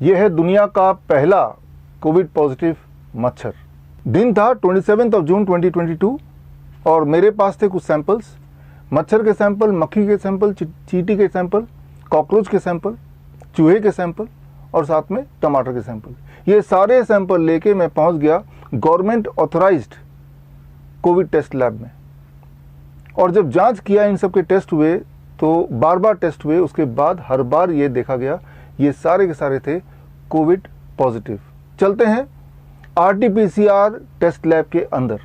यह है दुनिया का पहला कोविड पॉजिटिव मच्छर। दिन था 27 जून 2022 और मेरे पास थे कुछ सैंपल्स, मच्छर के सैंपल, मक्खी के सैंपल, चींटी के सैंपल, कॉकरोच के सैंपल, चूहे के सैंपल और साथ में टमाटर के सैंपल। ये सारे सैंपल लेके मैं पहुंच गया government authorised covid test lab में। और जब जांच किया, इन सब के टेस्ट हुए, तो बार बार टेस्ट हुए। उसके बाद हर बार ये देखा गया ये सारे के सारे थे कोविड पॉजिटिव। चलते हैं आरटीपीसीआर टेस्ट लैब के अंदर।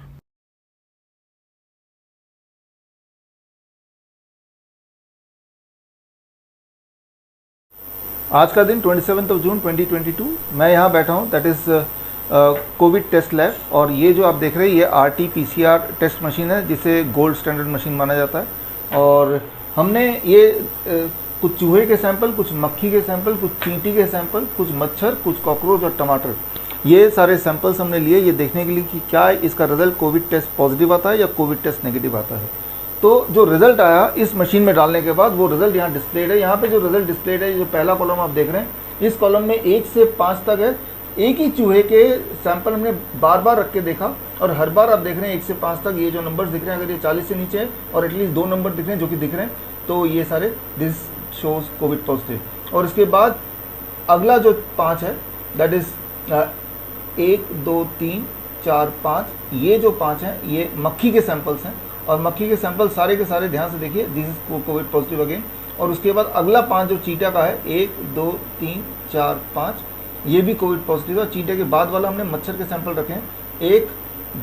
आज का दिन 27 जून 2022, मैं यहाँ बैठा हूँ, that is covid test lab. और ये जो आप देख रहे हैं ये आरटीपीसीआर टेस्ट मशीन है, जिसे गोल्ड स्टैंडर्ड मशीन माना जाता है। और हमने ये कुछ चूहे के सैंपल, कुछ मक्खी के सैंपल, कुछ चींटी के सैंपल, कुछ मच्छर, कुछ कॉकरोच और टमाटर, ये सारे सैंपल्स हमने लिए ये देखने के लिए कि क्या इसका रिजल्ट कोविड टेस्ट पॉजिटिव आता है या कोविड टेस्ट नेगेटिव आता है। तो जो रिजल्ट आया इस मशीन में डालने के बाद, वो रिजल्ट यहाँ डिस्प्लेड है। यहाँ पे जो रिजल्ट डिस्प्लेड है, जो पहला कॉलम आप देख रहे हैं, इस कॉलम में 1 से 5 तक है। एक ही चूहे के सैंपल हमने बार बार रख के देखा और हर बार आप देख रहे हैं 1 से 5 तक ये जो नंबर्स दिख रहे हैं, अगर ये 40 से नीचे है और एटलीस्ट 2 नंबर दिख रहे हैं जो कि दिख रहे हैं, तो ये सारे दिस शोज कोविड पॉजिटिव। और इसके बाद अगला जो 5 है, दैट इज 1 2 3 4 5, ये जो 5 हैं ये मक्खी के सैंपल्स हैं। और मक्खी के सैंपल सारे के सारे ध्यान से देखिए, this is Covid positive again. और उसके बाद अगला 5 जो चीटा का है, 1 2 3 4 5, ये भी कोविड पॉजिटिव है। चीटे के बाद वाला हमने मच्छर के सैंपल रखे हैं, 1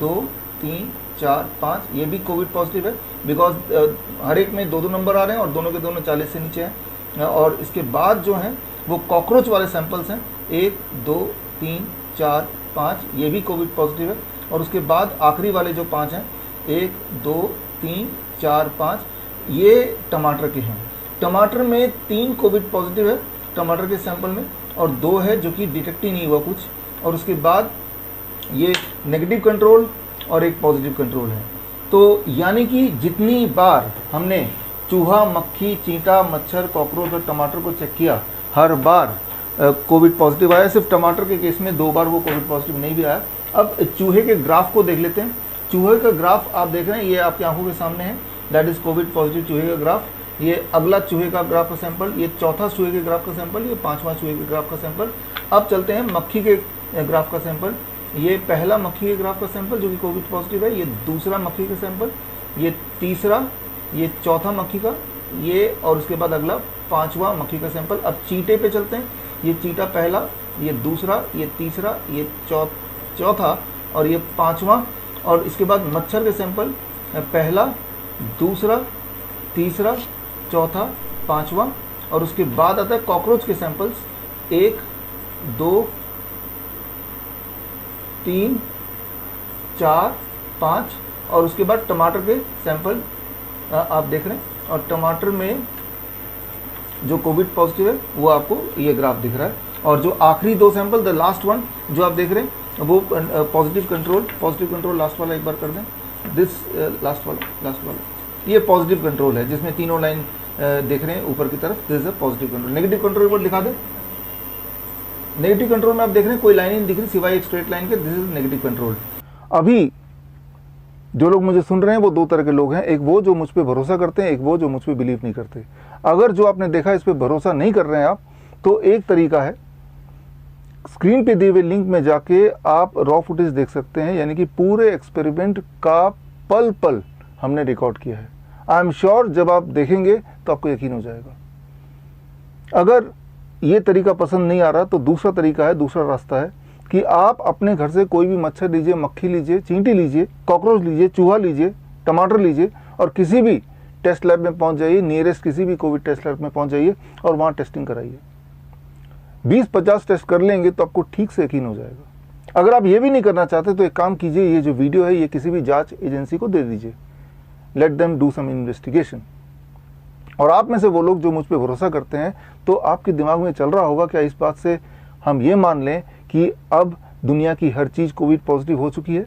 2 3 4 5, ये भी कोविड पॉजिटिव है, बिकॉज हर एक में 2 नंबर आ रहे हैं और दोनों के दोनों 40 से नीचे हैं। और इसके बाद जो हैं वो कॉकरोच वाले सैंपल्स हैं, 1 2 3 4 5, ये भी कोविड पॉजिटिव है। और उसके बाद आखिरी वाले जो 5 हैं, 1 2 3 4 5, ये टमाटर के हैं। टमाटर में 3 कोविड पॉजिटिव है टमाटर के सैंपल में, और 2 है जो कि डिटेक्ट ही नहीं हुआ कुछ। और उसके बाद ये नेगेटिव कंट्रोल और एक पॉजिटिव कंट्रोल है। तो यानी कि जितनी बार हमने चूहा, मक्खी, चींटा, मच्छर, कॉकरोच और टमाटर को चेक किया, हर बार कोविड पॉजिटिव आया। सिर्फ टमाटर के केस में 2 बार वो कोविड पॉजिटिव नहीं भी आया। अब चूहे के ग्राफ को देख लेते हैं। चूहे का ग्राफ आप देख रहे हैं, ये आपकी आंखों के सामने है, दैट इज कोविड पॉजिटिव चूहे का ग्राफ। ये अगला चूहे का ग्राफ का सैंपल, ये चौथा चूहे के ग्राफ का सैंपल, ये 5वां चूहे के ग्राफ का सैंपल। अब चलते हैं मक्खी के ग्राफ का सैंपल। ये पहला मक्खी के ग्राफ का सैंपल जो कि कोविड पॉजिटिव है, ये दूसरा मक्खी का सैंपल, ये तीसरा, ये चौथा मक्खी का, ये, और उसके बाद अगला 5वां मक्खी का सैंपल। अब चींटे पे चलते हैं। ये चींटा पहला, ये दूसरा, ये तीसरा, ये चौथा और ये 5वां। और इसके बाद मच्छर के सैंपल, पहला, दूसरा, तीसरा, चौथा, 5वां। और उसके बाद आता है कॉकरोच के सैंपल्स, 1 2 3 4 5। और उसके बाद टमाटर के सैंपल आप देख रहे हैं, और टमाटर में जो कोविड पॉजिटिव है वो आपको ये ग्राफ दिख रहा है। और जो आखिरी 2 सैंपल, द लास्ट वन जो आप देख रहे हैं, वो पॉजिटिव कंट्रोल लास्ट वाला एक बार कर दें, दिस लास्ट वाला ये पॉजिटिव कंट्रोल है, जिसमें तीनों लाइन देख रहे हैं ऊपर की तरफ, this is a positive control. Negative control पर दिखा दें। नेगेटिव कंट्रोल में आप देख रहे हैं कोई लाइन नहीं दिख रही सिवाय एक स्ट्रेट लाइन के, दिस इज नेगेटिव कंट्रोल। अभी जो लोग मुझे सुन रहे हैं वो 2 तरह के लोग हैं, एक वो जो मुझ पर भरोसा करते हैं, एक वो जो मुझ पर बिलीव नहीं करते। अगर जो आपने देखा इस पर भरोसा नहीं कर रहे हैं आप, तो एक तरीका है, स्क्रीन पे दिए हुए लिंक में जाके आप रॉ फुटेज देख सकते हैं, यानी कि पूरे एक्सपेरिमेंट का पल पल हमने रिकॉर्ड किया है। आई एम श्योर जब आप देखेंगे तो आपको यकीन हो जाएगा। अगर ये तरीका पसंद नहीं आ रहा तो दूसरा तरीका है, दूसरा रास्ता है कि आप अपने घर से कोई भी मच्छर लीजिए, मक्खी लीजिए, चींटी लीजिए, कॉकरोच लीजिए, चूहा लीजिए, टमाटर लीजिए और किसी भी टेस्ट लैब में पहुंच जाइए, नियरेस्ट किसी भी कोविड टेस्ट लैब में पहुंच जाइए और वहां टेस्टिंग कराइए। 20-50 टेस्ट कर लेंगे तो आपको ठीक से यकीन हो जाएगा। अगर आप ये भी नहीं करना चाहते तो एक काम कीजिए, ये जो वीडियो है ये किसी भी जांच एजेंसी को दे दीजिए, let them do some investigation. और आप में से वो लोग जो मुझ पर भरोसा करते हैं, तो आपके दिमाग में चल रहा होगा क्या इस बात से हम ये मान लें कि अब दुनिया की हर चीज़ कोविड पॉजिटिव हो चुकी है,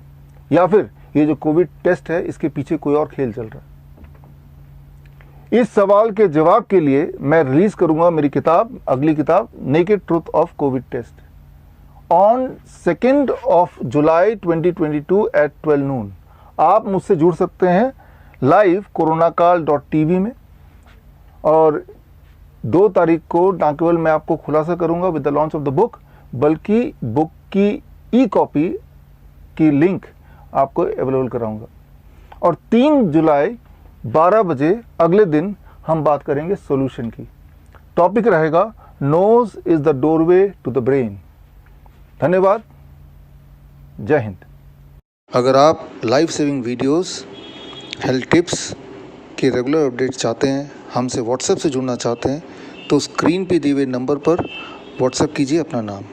या फिर ये जो कोविड टेस्ट है इसके पीछे कोई और खेल चल रहा है। इस सवाल के जवाब के लिए मैं रिलीज करूंगा मेरी किताब, अगली किताब, naked truth of covid test on 2 July 2022 at 12 noon. आप मुझसे जुड़ सकते हैं लाइव coronakaal.tv में, और 2 तारीख को न केवल मैं आपको खुलासा करूंगा with the launch of the book, बल्कि बुक की ई-कॉपी की लिंक आपको अवेलेबल कराऊंगा। और 3 जुलाई 12 बजे अगले दिन हम बात करेंगे सॉल्यूशन की। टॉपिक रहेगा nose is the doorway to the brain. धन्यवाद, जय हिंद। अगर आप life saving videos, health tips के रेगुलर अपडेट चाहते हैं, हमसे व्हाट्सएप से जुड़ना चाहते हैं, तो स्क्रीन पे दिए हुए नंबर पर व्हाट्सएप कीजिए अपना नाम।